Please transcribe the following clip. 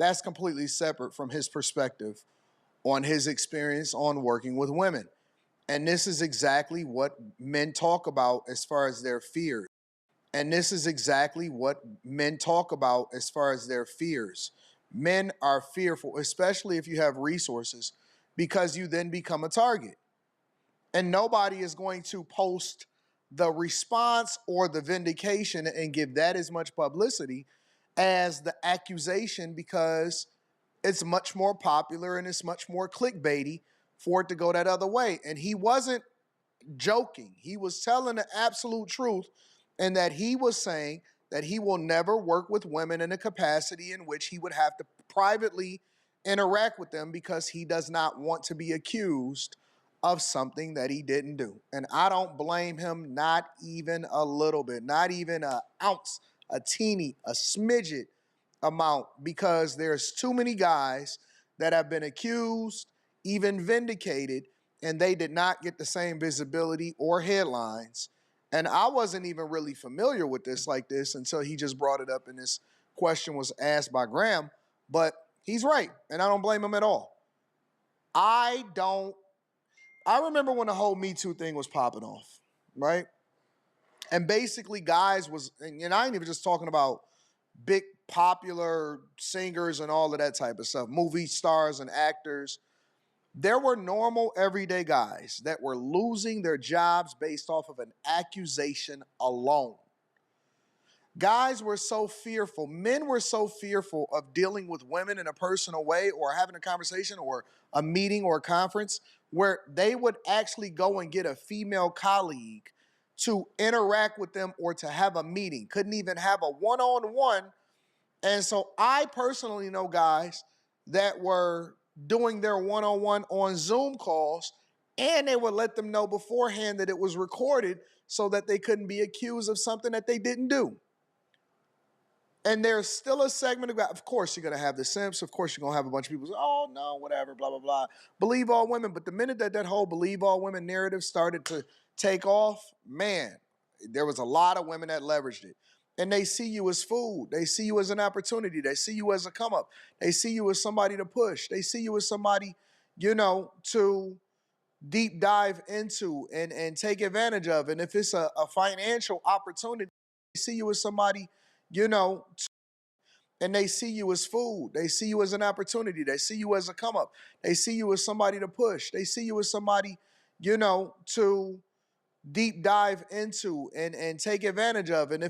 That's completely separate from his perspective on his experience on working with women. And this is exactly what men talk about as far as their fears. And this is exactly what men talk about as far as their fears. Men are fearful, especially if you have resources, because you then become a target. And nobody is going to post the response or the vindication and give that as much publicity as the accusation, because it's much more popular and it's much more clickbaity for it to go that other way. And he wasn't joking. He was telling the absolute truth, and that he was saying that he will never work with women in a capacity in which he would have to privately interact with them, because he does not want to be accused of something that he didn't do. And I don't blame him, not even a little bit, not even an ounce, a teeny, a smidget amount, because there's too many guys that have been accused, even vindicated, and they did not get the same visibility or headlines. And I wasn't even really familiar with this like this until he just brought it up and this question was asked by Graham. But he's right, and I don't blame him at all. I remember when the whole Me Too thing was popping off, right? And basically guys was, and I ain't even just talking about big popular singers and all of that type of stuff, movie stars and actors. There were normal, everyday guys that were losing their jobs based off of an accusation alone. Guys were so fearful, men were so fearful of dealing with women in a personal way or having a conversation or a meeting or a conference, where they would actually go and get a female colleague to interact with them or to have a meeting. Couldn't even have a one-on-one. And so I personally know guys that were doing their one-on-one on Zoom calls, and they would let them know beforehand that it was recorded so that they couldn't be accused of something that they didn't do. And there's still a segment of course you're going to have the simps. Of course you're going to have a bunch of people say, oh, no, whatever, blah, blah, blah. Believe all women. But the minute that that whole believe all women narrative started to take off, man, there was a lot of women that leveraged it. And they see you as food. They see you as an opportunity. They see you as a come up. They see you as somebody to push. They see you as somebody, to deep dive into and take advantage of. And if it's a financial opportunity, they see you as somebody, and they see you as food. They see you as an opportunity. They see you as a come up. They see you as somebody to push. They see you as somebody, to deep dive into and take advantage of. And if